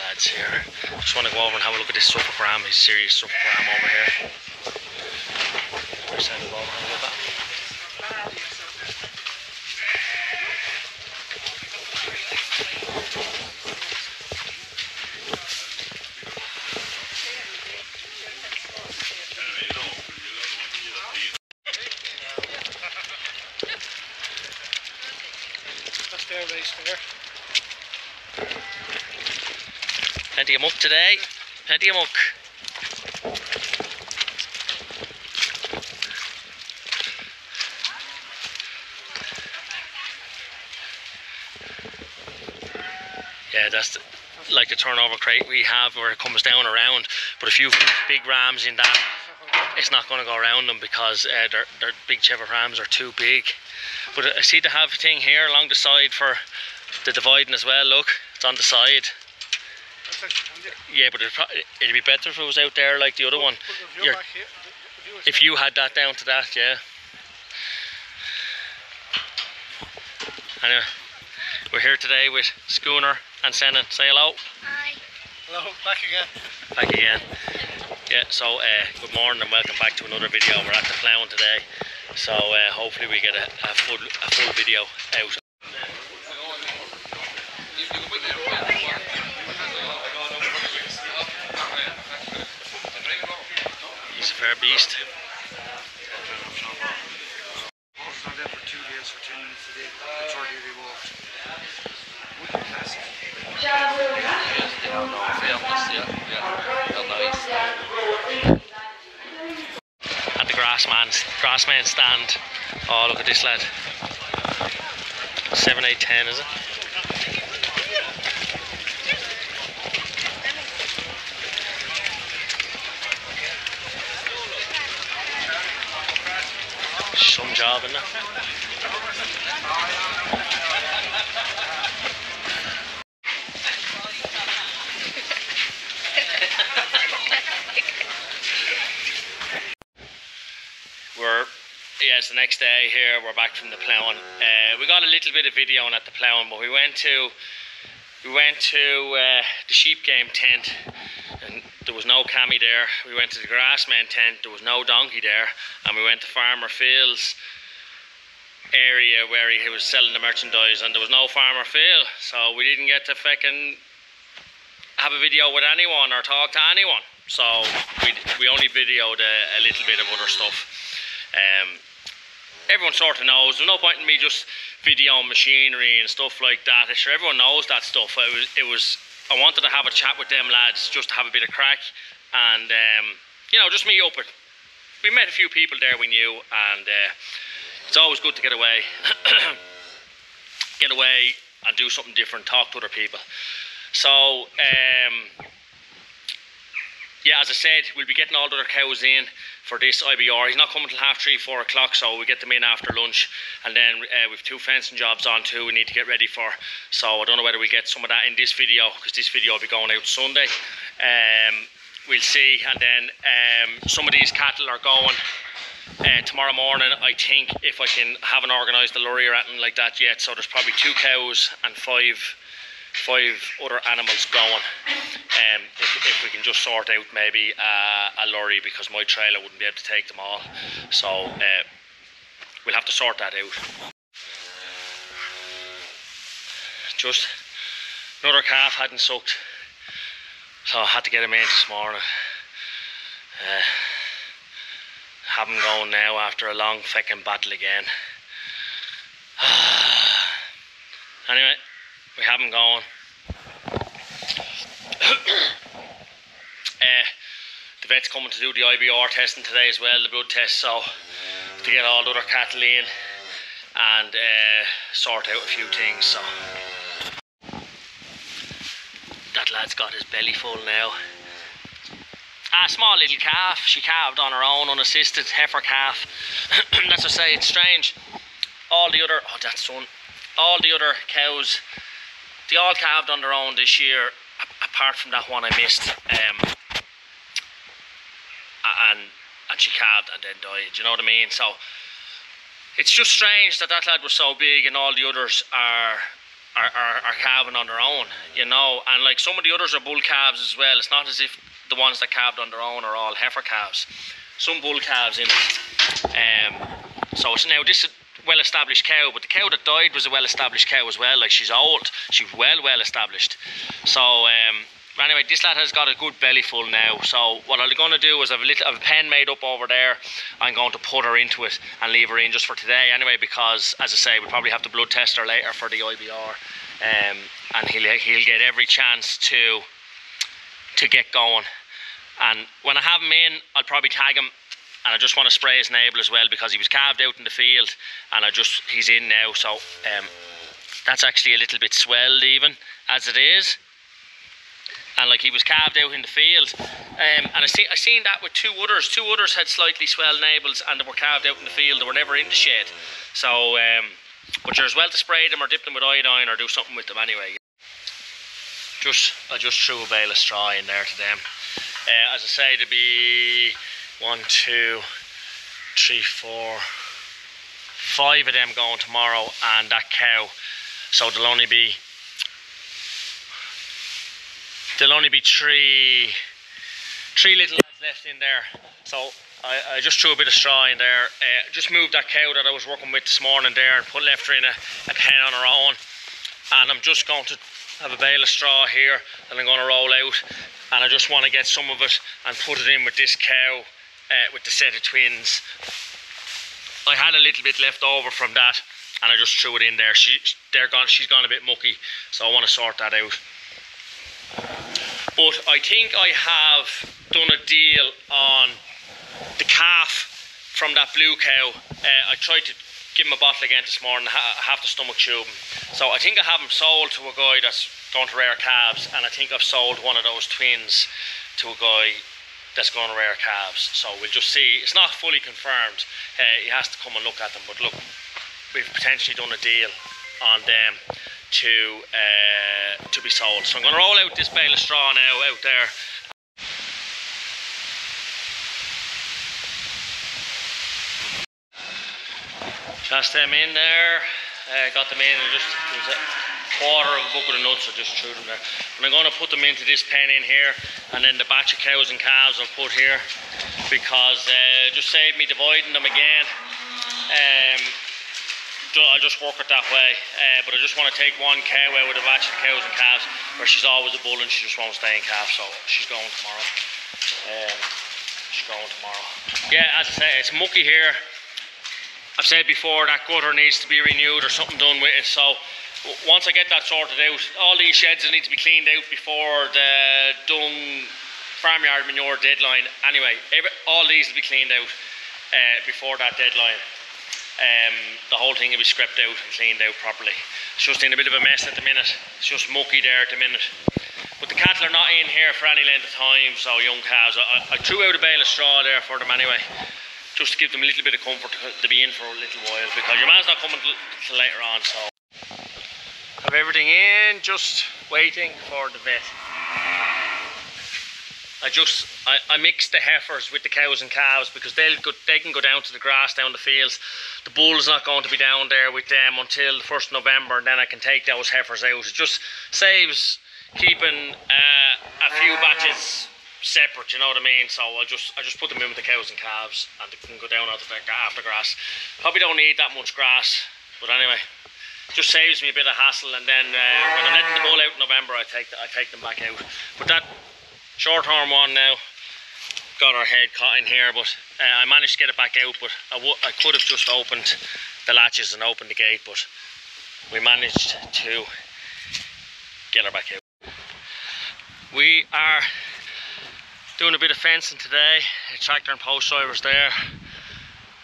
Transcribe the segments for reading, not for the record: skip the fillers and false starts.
lads here. Just want to go over and have a look at this Suffolk ram. He's serious Suffolk ram over here. First time to go over and have a look at. That's their race there. Plenty of muck today. Plenty of muck. Yeah, that's like the turnover crate we have where it comes down around. But if you've big rams in that, it's not going to go around them because their big chever rams are too big. But I see they have a thing here along the side for the dividing as well. Look, it's on the side. Yeah, but it'd be better if it was out there like the other one. If you had that down to that, yeah. Anyway, we're here today with Schooner and Senna. Say hello. Hi. Hello, back again. Back again. Yeah, so good morning and welcome back to another video. We're at the Ploughing today, so hopefully we get a full video out. He's a fair beast. Horses are there for 2 days for 10 minutes a day. Before they walked. At the grassman stand. Oh, look at this lad. 7, 8, 10, is it? Some job in that. Yeah, it's the next day here. We're back from the Ploughing. We got a little bit of video at the Ploughing, but we went to the sheep game tent, and there was no cammy there. We went to the grassman tent. There was no donkey there, and we went to Farmer Phil's area where he was selling the merchandise, and there was no Farmer Phil, so we didn't get to fucking have a video with anyone or talk to anyone. So we only videoed a little bit of other stuff. Everyone sort of knows. There's no point in me just videoing machinery and stuff like that. Sure, everyone knows that stuff. I wanted to have a chat with them lads, just to have a bit of crack, and you know, just meet up with. We met a few people there we knew, and it's always good to get away, and do something different, talk to other people. So yeah, as I said, we'll be getting all the other cows in for this IBR. He's not coming till 3:30, 4 o'clock, so we get them in after lunch. And then we've 2 fencing jobs on too we need to get ready for. So I don't know whether we get some of that in this video, because this video will be going out Sunday. We'll see. And then some of these cattle are going tomorrow morning, I think, if I haven't organised the lorry or anything like that yet. So there's probably 2 cows and 5 other animals going. If we can just sort out maybe a lorry, because my trailer wouldn't be able to take them all, so we'll have to sort that out. Just another calf hadn't sucked, so I had to get him in this morning. Have him going now after a long fucking battle again. Anyway, we have him going. The vet's coming to do the IBR testing today as well, the blood test, so to get all the other cattle in and sort out a few things. So that lad's got his belly full now. A small little calf, she calved on her own, unassisted, heifer calf. That's what I say, it's strange. All the other, oh that's son, all the other cows, they all calved on their own this year, apart from that one I missed. And she calved and then died, do you know what I mean? So it's just strange that lad was so big and all the others are are calving on their own, you know, and like some of the others are bull calves as well. It's not as if the ones that calved on their own are all heifer calves. Some bull calves in it. So it's now this is a well-established cow, but the cow that died was a well-established cow as well. Like she's old, she's well established. So anyway, this lad has got a good belly full now. So what I'm going to do is I've a pen made up over there. I'm going to put her into it and leave her in just for today anyway, because as I say, we'll probably have to blood test her later for the IBR, and he'll get every chance to get going. And when I have him in, I'll probably tag him, and I just want to spray his navel as well, because he was calved out in the field, and he's in now. So that's actually a little bit swelled even as it is. And like he was calved out in the field, and I seen that with two others. Two others had slightly swelled navels, and they were calved out in the field. They were never in the shed. So, but you're as well to spray them or dip them with iodine or do something with them anyway. I just threw a bale of straw in there to them. As I say, there'll be 1, 2, 3, 4, 5 of them going tomorrow, and that cow. So there'll only be three little lads left in there. So I just threw a bit of straw in there. Just moved that cow that I was working with this morning there and left her in a pen on her own. And I'm just going to have a bale of straw here that I'm going to roll out. And I just want to get some of it and put it in with this cow, with the set of twins. I had a little bit left over from that, and I just threw it in there. She's gone a bit mucky, so I want to sort that out. But I think I have done a deal on the calf from that blue cow. I tried to give him a bottle again this morning, half the stomach tube. So I think I have him sold to a guy that's going to rear calves, and I think I've sold one of those twins to a guy that's going to rear calves. So we'll just see. It's not fully confirmed. He has to come and look at them, but look, we've potentially done a deal on them to be sold. So I'm going to roll out this bale of straw now out there. Just them in there. Got them in, and just there was a quarter of a bucket of nuts. I just threw them there. And I'm going to put them into this pen in here, and then the batch of cows and calves I'll put here, because just saved me dividing them again. I'll just work it that way, but I just want to take one cow out with a batch of cows and calves, where she's always a bull and she just won't stay in calf, so she's going tomorrow. Yeah, as I say, it's mucky here. I've said before that gutter needs to be renewed or something done with it, so once I get that sorted out, all these sheds will need to be cleaned out before the dung farmyard manure deadline. Anyway, all these will be cleaned out before that deadline. The whole thing will be scraped out and cleaned out properly. It's just in a bit of a mess at the minute. It's just mucky there at the minute. But the cattle are not in here for any length of time, so young calves. I threw out a bale of straw there for them anyway, just to give them a little bit of comfort to be in for a little while, because your man's not coming till later on. So have everything in, just waiting for the vet. I mix the heifers with the cows and calves, because they can go down to the grass down the fields. The bull's not going to be down there with them until the 1st of November, and then I can take those heifers out. It just saves keeping a few batches separate, you know what I mean? So I just put them in with the cows and calves, and they can go down after grass. Probably don't need that much grass, but anyway, just saves me a bit of hassle. And then when I'm letting the bull out in November, I take them back out. But that short arm one now got our head caught in here, but I managed to get it back out. But I could have just opened the latches and opened the gate, but we managed to get her back out. We are doing a bit of fencing today. A tractor and post drivers there.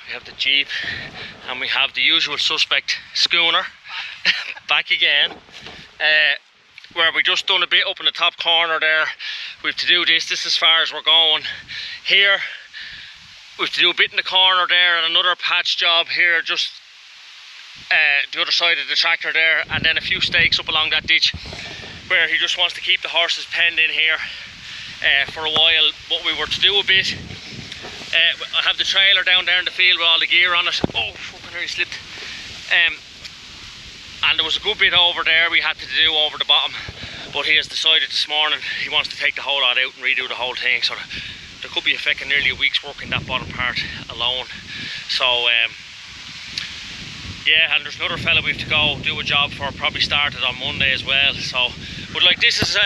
We have the Jeep, and we have the usual suspect schooner back again. Where we just done a bit up in the top corner there. We have to do this is as far as we're going. Here we have to do a bit in the corner there, and another patch job here, just the other side of the tractor there, and then a few stakes up along that ditch, where he just wants to keep the horses penned in here for a while. But we were to do a bit. I have the trailer down there in the field with all the gear on it. Oh, fucking hell, he slipped. And and there was a good bit over there we had to do over the bottom, but he has decided this morning he wants to take the whole lot out and redo the whole thing, so there could be a fucking nearly a week's work in that bottom part alone. So yeah, and there's another fella we have to go do a job for, probably started on Monday as well. So, but like this is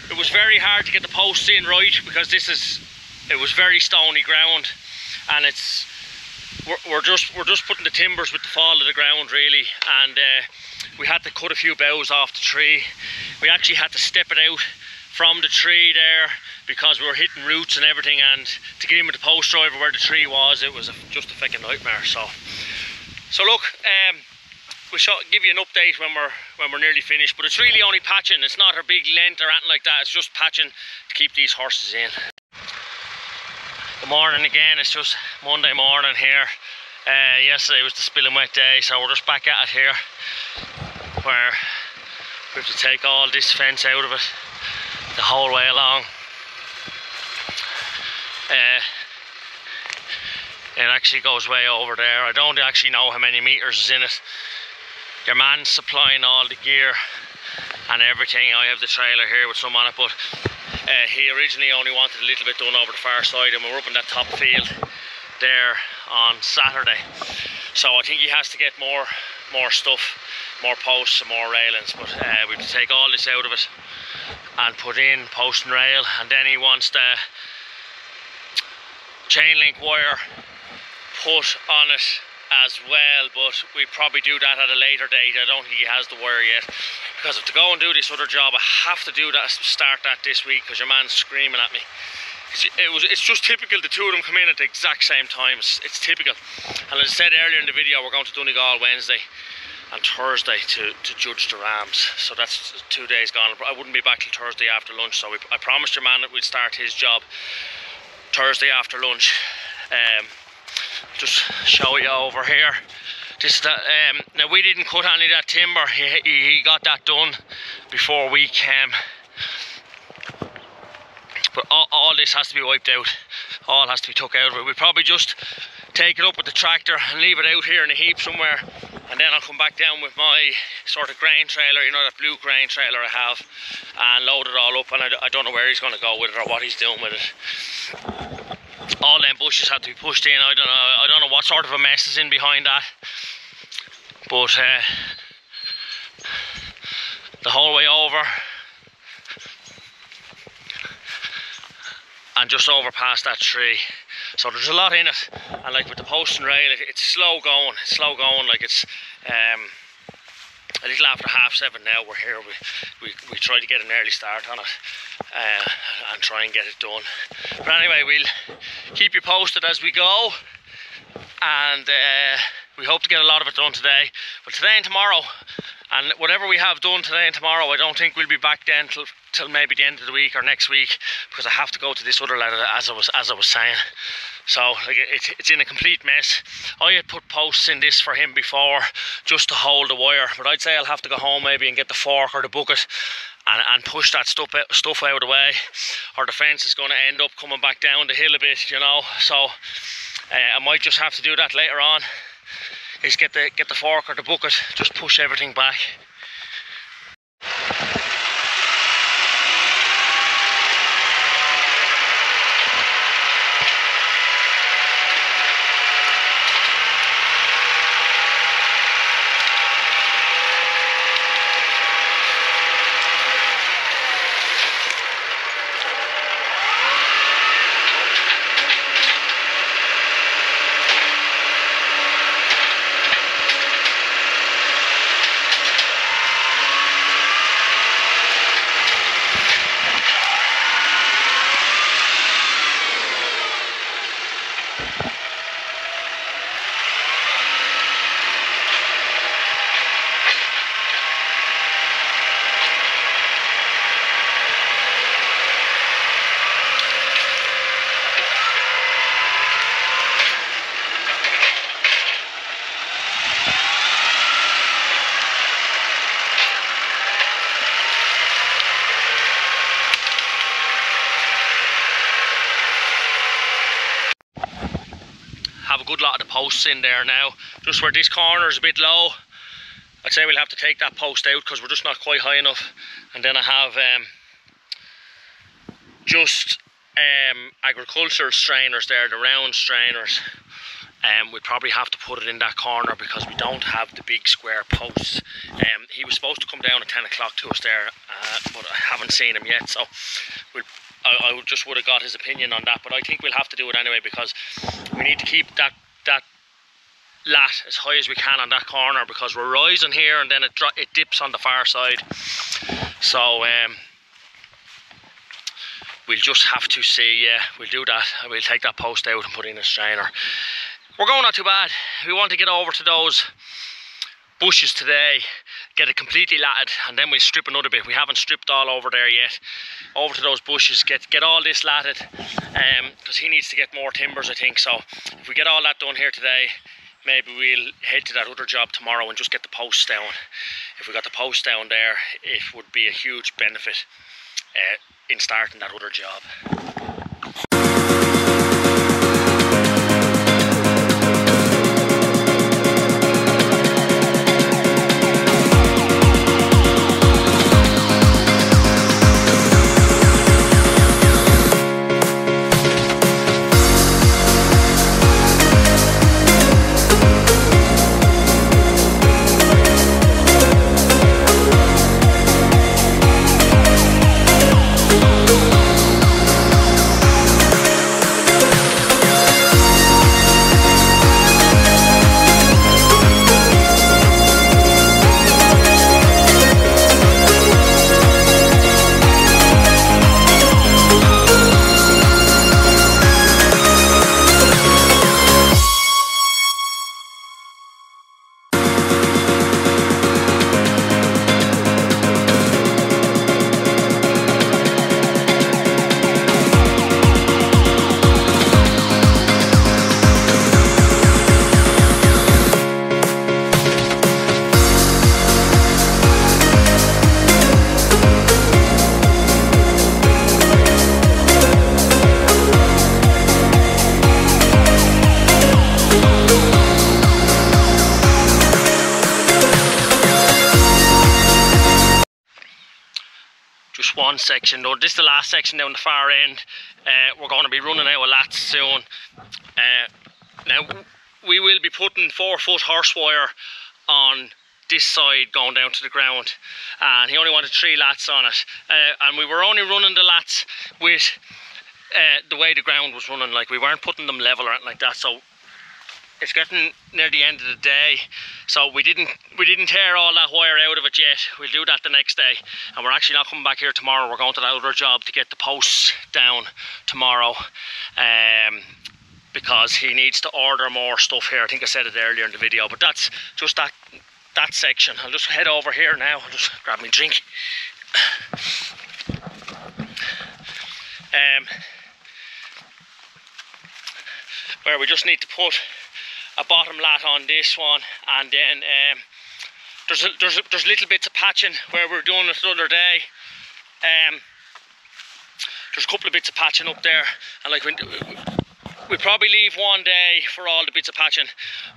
it was very hard to get the posts in right, because it was very stony ground, and we're just putting the timbers with the fall of the ground really, and we had to cut a few boughs off the tree. We actually had to step it out from the tree there because we were hitting roots and everything, and to get in with the post driver where the tree was, it was just a fucking nightmare. So look, we'll give you an update when we're nearly finished, but it's really only patching. It's not a big length or anything like that. It's just patching to keep these horses in. Good morning again. It's just Monday morning here. Yesterday was the spilling wet day, so we're just back at it here, where we have to take all this fence out of it the whole way along. It actually goes way over there. I don't actually know how many meters is in it. Your man's supplying all the gear and everything. I have the trailer here with some on it, but he originally only wanted a little bit done over the far side, and we're up in that top field there on Saturday. So I think he has to get more stuff, more posts and more railings, but we have to take all this out of it and put in post and rail, and then he wants the chain link wire put on it as well, but we probably do that at a later date. I don't think he has the wire yet, because if to go and do this other job, I have to do that, start that this week, because your man's screaming at me. It's just typical, the two of them come in at the exact same time. It's typical. And as I said earlier in the video, we're going to Donegal Wednesday and Thursday to judge the rams, so that's 2 days gone. I wouldn't be back till Thursday after lunch, so I promised your man that we'd start his job Thursday after lunch. Just show you over here. This is that. Now we didn't cut any of that timber. He got that done before we came. But all this has to be wiped out. All has to be took out of it. We'll probably just take it up with the tractor and leave it out here in a heap somewhere, and then I'll come back down with my sort of grain trailer, you know, that blue grain trailer I have, and load it all up. And I don't know where he's going to go with it or what he's doing with it. All them bushes have to be pushed in. I don't know what sort of a mess is in behind that, but the whole way over and just over past that tree. So there's a lot in it, and like with the post and rail, it's slow going. It's slow going. Like it's a little after 7:30 now. We're here. We try to get an early start on it and try and get it done. But anyway, we'll keep you posted as we go, and we hope to get a lot of it done today. But today and tomorrow, and whatever we have done today and tomorrow, I don't think we'll be back then till maybe the end of the week or next week, because I have to go to this other lad, as I was saying. So like it's in a complete mess. I had put posts in this for him before just to hold the wire, but I'd say I'll have to go home maybe and get the fork or the bucket and push that stuff out of the way, or the fence is going to end up coming back down the hill a bit, you know. So I might just have to do that later on, is get the fork or the bucket, just push everything back. Have a good lot of the posts in there now, just where this corner is a bit low. I'd say we'll have to take that post out because we're just not quite high enough. And then I have just agricultural strainers there, the round strainers. We'd probably have to put it in that corner because we don't have the big square posts. He was supposed to come down at 10 o'clock to us there, but I haven't seen him yet, so I just would have got his opinion on that. But I think we'll have to do it anyway because we need to keep that lat as high as we can on that corner because we're rising here and then it dips on the far side. So we'll just have to see. Yeah, we'll do that. We'll take that post out and put in a strainer. We're going not too bad. We want to get over to those bushes today, get it completely latted, and then we'll strip another bit. We haven't stripped all over there yet. Over to those bushes, get all this latted, because he needs to get more timbers, I think. So if we get all that done here today, maybe we'll head to that other job tomorrow and just get the posts down. If we got the posts down there, it would be a huge benefit in starting that other job. Just one section though. This is the last section down the far end. We're going to be running out of lats soon. Now we will be putting 4-foot horse wire on this side going down to the ground, and he only wanted 3 lats on it, and we were only running the lats with the way the ground was running. Like, we weren't putting them level or anything like that. So it's getting near the end of the day, so we didn't tear all that wire out of it yet. We'll do that the next day, and we're actually not coming back here tomorrow. We're going to that other job to get the posts down tomorrow, because he needs to order more stuff here. I think I said it earlier in the video, but that's just that section. I'll just head over here now. I'll just grab my drink. Where we just need to put a bottom lat on this one, and then there's little bits of patching where we were doing it the other day. There's a couple of bits of patching up there, and like we probably leave one day for all the bits of patching.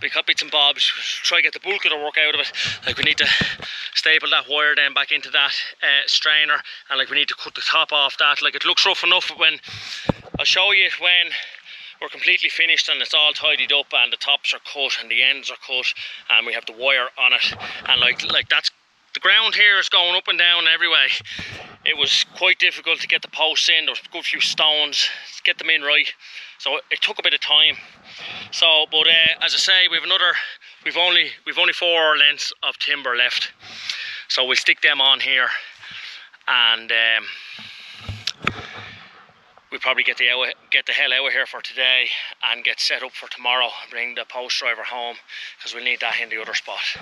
We cut bits and bobs, try to get the bulk of the work out of it. Like, we need to staple that wire then back into that strainer, and like we need to cut the top off that. Like, it looks rough enough, but when I'll show you it when we're completely finished and it's all tidied up and the tops are cut and the ends are cut and we have the wire on it, and like that's, the ground here is going up and down every way. It was quite difficult to get the posts in. There was a good few stones to get them in right, so it took a bit of time. So, but as I say, we've only 4 lengths of timber left, so we'll stick them on here, and we'll probably get the hell out of here for today and get set up for tomorrow. Bring the post driver home, because we'll need that in the other spot.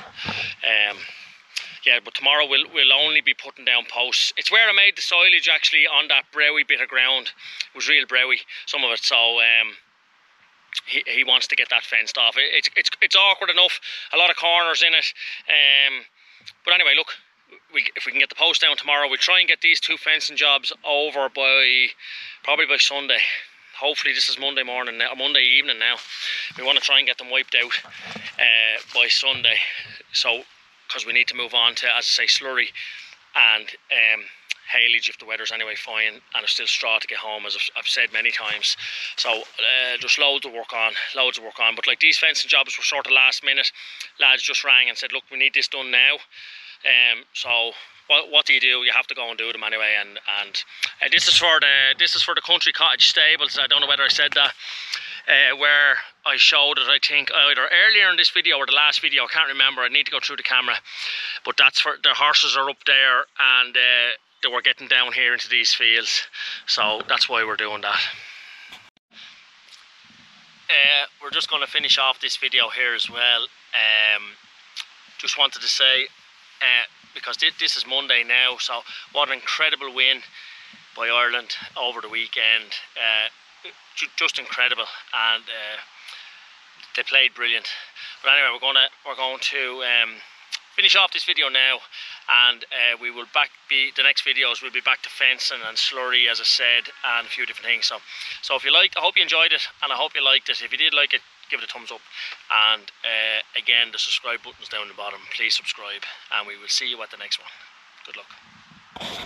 Yeah, but tomorrow we'll only be putting down posts. It's where I made the silage, actually, on that browy bit of ground. It was real browy, some of it, so he wants to get that fenced off. It's awkward enough, a lot of corners in it. But anyway, look, if we can get the post down tomorrow, we'll try and get these 2 fencing jobs over probably by Sunday. Hopefully this is Monday morning now, Monday evening now. We want to try and get them wiped out by Sunday. So, because we need to move on to, as I say, slurry and haylage if the weather's anyway fine, and it's still straw to get home, as I've said many times. So there's loads of work on, but like these fencing jobs were sort of last minute. Lads just rang and said, look, we need this done now. So what do? You have to go and do them anyway. And this is for the country cottage stables. I don't know whether I said that, where I showed it, I think either earlier in this video or the last video, I can't remember. I need to go through the camera, but that's for the horses are up there, and they were getting down here into these fields, so that's why we're doing that. We're just going to finish off this video here as well. Just wanted to say, because this is Monday now, so what an incredible win by Ireland over the weekend. Just incredible, and they played brilliant. But anyway, we're going to finish off this video now, and we will the next videos will be back to fencing and slurry, as I said, and a few different things. So if you liked, I hope you enjoyed it, and I hope you liked it. If you did like it, give it a thumbs up, and again, the subscribe button's down the bottom. Please subscribe, and we will see you at the next one. Good luck.